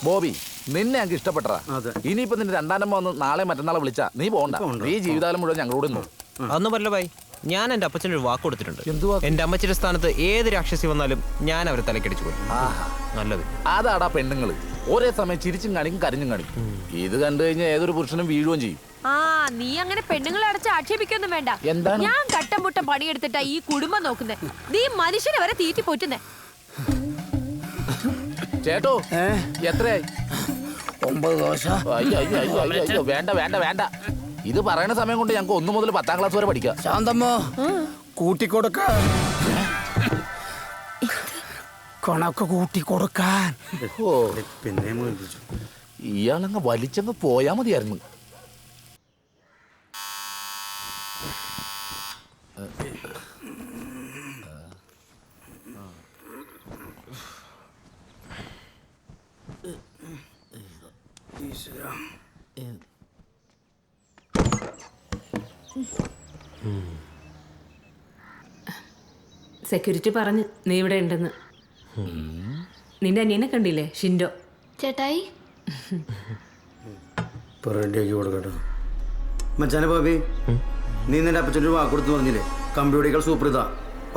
ബോബി നിന്നെ ഞങ്ങൾക്ക് ഇഷ്ടപ്പെട്ടതാ. ഇനിയിപ്പോ നിന്റെ രണ്ടാനമ്മ വന്ന് നാളെ മറ്റന്നാളെ വിളിച്ചാ നീ പോകണ്ട. ഈ ജീവിതകാലം മുഴുവൻ ഞങ്ങളോട് അതൊന്നും പറ്റില്ല ഭായി. ഞാൻ എന്റെ അപ്പച്ചൻ്റെ ഒരു വാക്ക് കൊടുത്തിട്ടുണ്ട്. എന്തുവാ? എന്റെ അമ്മച്ചിയുടെ സ്ഥാനത്ത് ഏത് രാക്ഷസി വന്നാലും ഞാൻ അവരെ തലക്കടിച്ചു പോയി. നല്ലത് അതാടാ പെണ്ണുങ്ങള് ഒരേ സമയം ചിരിച്ചും കാണിക്കും കരഞ്ഞും കാണിക്കും. ഇത് കണ്ടു കഴിഞ്ഞാൽ ഏതൊരു പുരുഷനും വീഴുകയും ചെയ്യും. നീ അങ്ങനെ പെണ്ണുങ്ങളെ അടച്ച് ആക്ഷേപിക്കൊന്നും വേണ്ട. എന്താണ്? ഞാൻ കട്ടം മുട്ടം പണിയെടുത്തിട്ടാ ഈ കുടുംബം നോക്കുന്നത്. നീ മനുഷ്യനെ വരെ തീറ്റി പോറ്റുന്നേ. ചേട്ടോ എത്രയായി? 9 ദോശ. അയ്യോ വേണ്ട വേണ്ട വേണ്ട. ഇത് പറയണ സമയം കൊണ്ട് ഞങ്ങൾക്ക് 1 മുതൽ 10ാം ക്ലാസ് വരെ പഠിക്കാം. ശാന്തമ്മോ കൂട്ടിക്കൊടുക്കാൻ കണക്ക് കൂട്ടിക്കൊടുക്കാൻ. പിന്നെ ഇയാളങ്ങ് വലിച്ചങ്ങ് പോയാ മതിയായിരുന്നു. സെക്യൂരിറ്റി പറഞ്ഞു നീ ഇവിടെ ഉണ്ടെന്ന്. നിന്റെ അനിയനെ കണ്ടില്ലേ, ഷിൻഡോ ചേട്ടായി? റെഡിയാക്കി കൊടുക്കട്ടോ മച്ചാനെ. ബാബി നീ നിന്റെ അപ്പച്ചൻ്റെ വാക്ക് കൊടുത്തു പറഞ്ഞില്ലേ, കമ്പ്യൂട്ടറികൾ സൂപ്പർ ഇതാ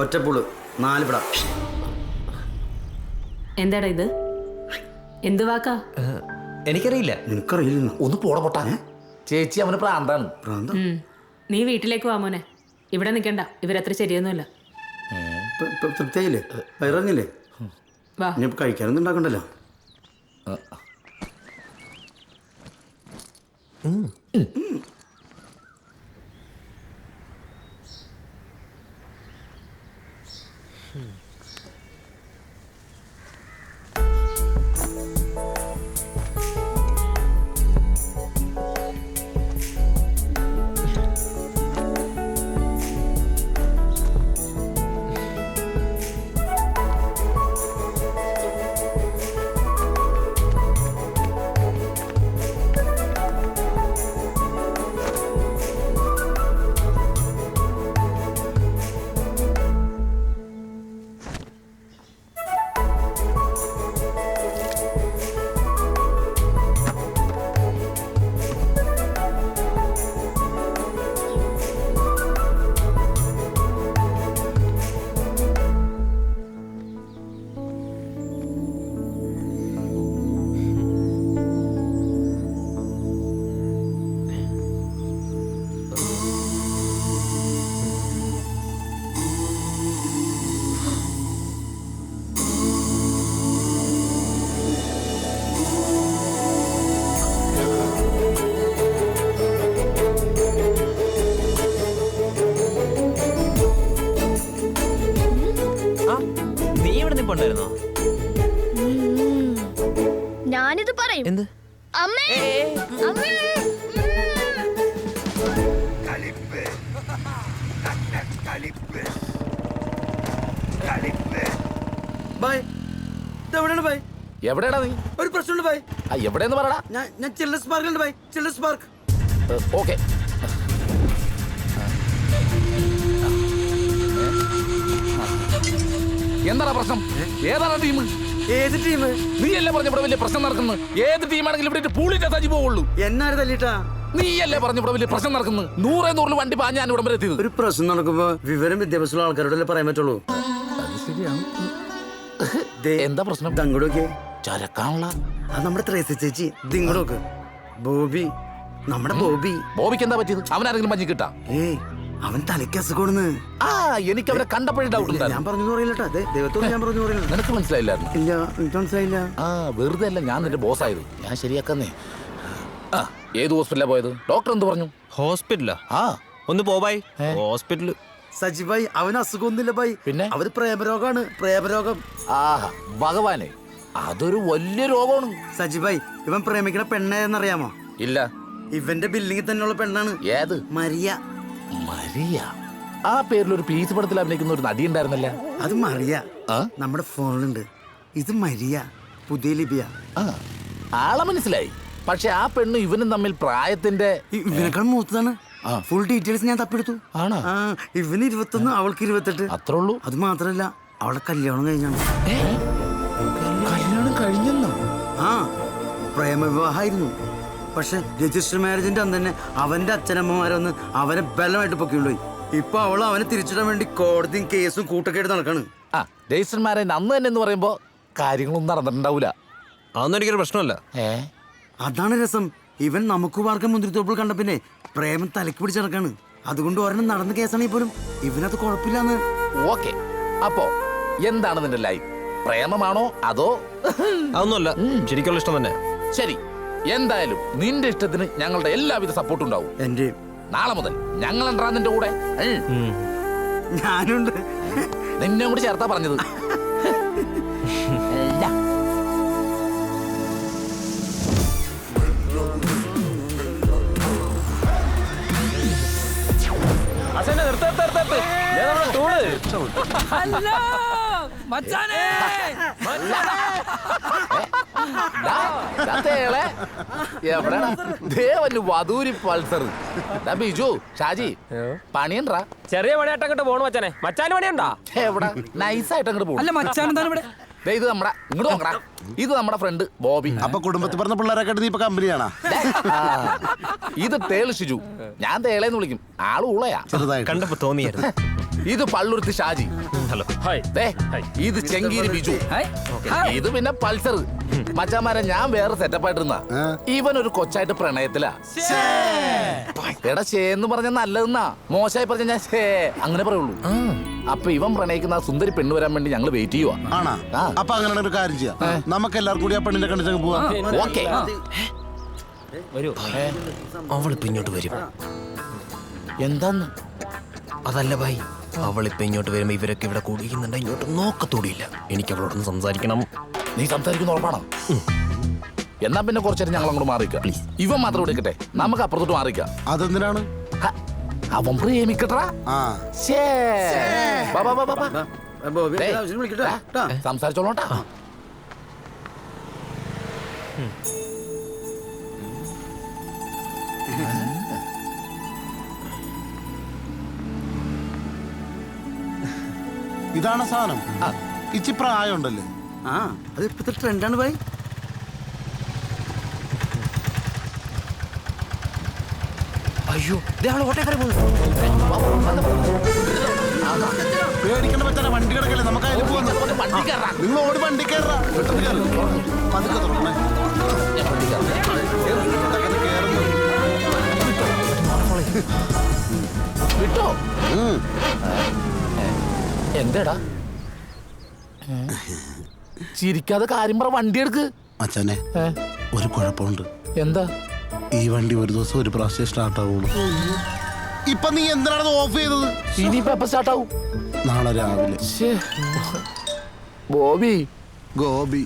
ഒറ്റപ്പുള് 4 പിട. എന്താടാ ഇത്? എന്ത് വാക്കാ? എനിക്കറിയില്ല. നിനക്കറിയില്ല? ഒന്ന് പോട പൊട്ടാ. ചേച്ചി അവന് പ്രാന്താണ്. നീ വീട്ടിലേക്ക് വാ മോനെ, ഇവിടെ നിൽക്കണ്ട. ഇവരത്ര ശരിയൊന്നുമല്ല. തൃപ്തിയായില്ലേ? വയറിഞ്ഞില്ലേ? വാ. ഇനി കഴിക്കാനൊന്നും ഉണ്ടാക്കണ്ടല്ലോ. ഞാനിത് പറയും. എന്ത്? അമ്മേ അമ്മേ എവിടെയാടാ നീ? ഒരു പ്രശ്നമുണ്ട് ബൈ. എവിടെയെന്ന് പറയടാ. ഞാൻ ചിൽഡ്രൻസ് പാർക്കിലുണ്ട് ബൈ. Children's park. ഓക്കെ. എന്താടാ പ്രശ്നം? ഏതാണ് ടീം? ഏത് ടീം? നീയല്ലേ പറഞ്ഞ ഇവിടെ വലിയ പ്രശ്നം നടക്കുന്നത്? ഏത് ടീമാണെങ്കിലും ഇവിടെ പൂളിന്റെ സജി പോവുള്ളൂ. എന്നാരും തല്ലിട്ടാ? നീയല്ലേ പറഞ്ഞ ഇവിടെ വലിയ പ്രശ്നം നടക്കുന്നത്? 100 വണ്ടി ഞാൻ ഇവിടെ വരെ എത്തിയത്. ഒരു പ്രശ്നം നടക്കുമ്പോ വിവരം വിദ്യാഭ്യാസമുള്ള ആൾക്കാരോടല്ലേ പറയാൻ പറ്റുള്ളൂ. എന്താ പ്രശ്നം? അങ്ങോട്ടൊക്കെ ചരക്കാനുള്ള അത് നമ്മുടെ ത്രേസി ചേച്ചി. ഇങ്ങോട്ടൊക്കെ ബോബി, നമ്മുടെ ബോബി. ബോബിക്ക് എന്താ പറ്റിയത്? അവനാരെങ്കിലും പഞ്ഞി കിട്ടാ? അവൻ തലയ്ക്ക് അസുഖമാണെന്ന്. എനിക്ക് അവരെ കണ്ടപ്പോഴേ ഡൗട്ട് ഉണ്ടായിരുന്നു. ഞാൻ പറഞ്ഞു പറയില്ലട്ടാ. ദൈവത്തോട് ഞാൻ പറഞ്ഞു പറയില്ല. നിനക്ക് മനസ്സിലായില്ലായിരുന്നു? ഇല്ല, എനിക്ക് മനസ്സിലായില്ല. വെറുതെ അല്ല ഞാൻ നിന്റെ ബോസ് ആയത്. ഞാൻ ശരിയാക്കുന്നേ. ഏത് ഹോസ്പിറ്റലാ പോയത്? ഡോക്ടർ എന്ത് പറഞ്ഞു? ഹോസ്പിറ്റലാ? ഒന്ന് പോയി ഹോസ്പിറ്റല്. സജിബായി അവന് അസുഖമൊന്നുമില്ല ബൈ. പിന്നെ അവര് പ്രേമരോഗാണ്. പ്രേമരോഗം. ഭഗവാനെ, അതൊരു വലിയ രോഗമാണ്. സജിബായി ഇവൻ പ്രേമിക്കണ പെണ്ണേന്നറിയാമോ? ഇല്ല. ഇവന്റെ ബില്ലിങ്ങിൽ തന്നെയുള്ള പെണ്ണാണ്. ഏത്? മരിയ. മരിയ? ആ പേരിൽ ഒരു പീസ് പടത്തിൽ അഭിനയിക്കുന്ന ഒരു നടി ഉണ്ടായിരുന്നല്ല? അത് മറിയ. നമ്മുടെ ഫോണിലുണ്ട്. ഇത് മരിയ, പുതിയ ലിപിയ. ആളെ മനസ്സിലായി. പക്ഷെ ആ പെണ്ണും ഇവനും തമ്മിൽ പ്രായത്തിന്റെ ഇവനേക്കാൾ മൂത്തതാണ്. ഫുൾ ഡീറ്റെയിൽസ് ഞാൻ തപ്പെടുത്തു. ഇവന് 21, അവൾക്ക് 28. അത്രേ ഉള്ളൂ. അത് മാത്രല്ല അവളെ കല്യാണം കഴിഞ്ഞാണ്. കല്യാണം കഴിഞ്ഞെന്നോ? പ്രേമവിവാഹമായിരുന്നു. പക്ഷെ രജിസ്റ്റർ മാരേജിന്റെ അന്ന് തന്നെ അവന്റെ അച്ഛനമ്മമാരൊന്ന് അവനെ ബലമായിട്ട് പൊക്കിക്കൊണ്ടുപോയി. ഇപ്പൊ അവൾ അവനെ തിരിച്ചിടാൻ വേണ്ടി കോടതിയും കേസും കൂട്ടൊക്കെ ആയിട്ട് നടക്കാണ്. ആ രജിസ്റ്റർമാരെ അന്ന് തന്നെ എന്ന് പറയുമ്പോ കാര്യങ്ങളൊന്നും നടന്നിട്ടുണ്ടാവൂല. അതൊന്നും എനിക്കൊരു പ്രശ്നമല്ല. അതാണ് രസം. ഇവൻ നമുക്ക് പാർക്കാൻ മുന്തിരിത്തോപ്പിൽ കണ്ട പിന്നെ പ്രേമം തലക്ക് പിടിച്ച് നടക്കാണ്. അതുകൊണ്ട് ഒരെണ്ണം നടന്ന കേസാണെങ്കിൽ പോലും ഇവനത് കുഴപ്പമില്ലാന്ന്. ഓക്കെ, അപ്പോ എന്താണ് നിന്റെ ലൈഫ്? പ്രേമമാണോ അതോ? അതൊന്നുമല്ല, ശരിക്കുള്ള ഇഷ്ടം തന്നെ. ശരി, എന്തായാലും നിന്റെ ഇഷ്ടത്തിന് ഞങ്ങളുടെ എല്ലാവിധ സപ്പോർട്ടും ഉണ്ടാവും. എന്റെ നാളെ മുതൽ ഞങ്ങൾ ഉണ്ടാ നിന്റെ കൂടെ. ഞാനുണ്ട്. നിന്നെ കൂടി ചേർത്താ പറഞ്ഞത്. ഇല്ല. ഡാ, ഡാ തേളെ. എവിടെടാ? ദേ വന്നു വധൂരി പൾസർ. ഡാ ബിജു, ഷാജി, പണിയണ്ടാ? ചെറിയ പണിയായിട്ട് അങ്ങോട്ട് പോണു മച്ചാനെ. മച്ചാന് പണിയുണ്ടാ? എവിടെ? നൈസായിട്ട് അങ്ങോട്ട് പോകും. അല്ല മച്ചാൻ എന്താണ് ഇവിടെ? ഇത് നമ്മുടെ ഇങ്ങോട്ട് നോക്കടാ. ഇത് നമ്മുടെ ഫ്രണ്ട് ബോബി. അപ്പൊ കുടുംബത്തിൽ പറഞ്ഞ പിള്ളേരൊക്കെ നീ ഇപ്പൊ കമ്പനിയാണാ? ഇത് തേള് ഷിജു. ഞാൻ തേളെന്ന് വിളിക്കും. ആള് ഊളയാ. ചെറുതായിട്ട് കണ്ടപ്പോ തോന്നിയായിരുന്നു. ഇത് പള്ളുരുത്തി ഷാജി. ഹലോ. ദേ, ഇത് ചെങ്കീരി ബിജു. ഇത് പിന്നെ പൾസർ. മച്ചാമാരെ ഞാൻ വേറെ സെറ്റപ്പ് ആയിട്ടിരുന്ന. ഇവൻ ഒരു കൊച്ചായിട്ട് പ്രണയത്തിലാ. എടാ ഷേന്ന് പറഞ്ഞ നല്ലതെന്നാ, മോശമായി പറഞ്ഞ ഞാൻ ഷേ അങ്ങനെ പറയുള്ളൂ. അപ്പൊ ഇവൻ പ്രണയിക്കുന്ന ആ സുന്ദരി പെണ്ണ് വരാൻ വേണ്ടി ഞങ്ങൾ വെയിറ്റ് ചെയ്യുവാ. ആണാ? അപ്പൊ അങ്ങനെ ഒരു കാര്യം ചെയ്യാം, നമുക്ക് എല്ലാവർക്കും കൂടി ആ പെണ്ണിനെ കണ്ടിട്ട് പോവാം. ഓക്കെ. അവളിപ്പോ ഇങ്ങോട്ട് വരും. എന്താന്ന്? അതല്ല ഭായി, അവളിപ്പോ ഇങ്ങോട്ട് വരുമ്പോ ഇവരൊക്കെ ഇവിടെ കൂടിക്കുന്നുണ്ട്. ഇങ്ങോട്ട് നോക്കത്തൂടിയില്ല. എനിക്ക് അവളോടൊന്ന് സംസാരിക്കണം. നീ സംസാരിക്കുന്ന ഉറപ്പാണോ? എന്നാ പിന്നെ കുറച്ചേരം ഞങ്ങൾ അങ്ങോട്ട് മാറിക്കാം. പ്ലീസ്. ഇവൻ മാത്രം ഇവിടെ നിൽക്കട്ടെ, നമുക്ക് അപ്പുറത്തോട്ട് മാറിക്കാം. അതെന്തിനാണ്? അവൻ പ്രേമിക്കട്ടാ. ആ സംസാരിച്ചോളൂട്ടാ. ഇതാണ് സാധനം. ഇച്ചി പ്രായം ഉണ്ടല്ലേ? ആ അത് ഇപ്പത്തെ ട്രെൻഡാണ് ഭായി. അയ്യോ, ഓട്ടേ കയറി പോകുന്നു. പേടിക്കണ്ട പറ്റാ, വണ്ടി കിടക്കല്ലേ, നമുക്ക് അതിൽ പോവാ. നിങ്ങൾ ഓടി വണ്ടി കയറാ. പെട്ടെന്ന് കയറി. പതുക്കെ തുറക്കണേ. വിട്ടോ? എന്താടാ ചിരിക്കാതെ കാര്യം പറ. വണ്ടി എടുക്ക്. അച്ഛനെ ഒരു കുഴപ്പമുണ്ട്. എന്താ? ഈ വണ്ടി ഒരു ദിവസം ഒരു പ്രാവശ്യം സ്റ്റാർട്ട് ആവുള്ളൂ. ഇപ്പൊ നീ എന്തിനാണ് ഓഫ് ചെയ്തത്? ഇനിയിപ്പോ എപ്പോ സ്റ്റാർട്ട് ആവും? നാളെ രാവിലെ. ബോബി ഗോപി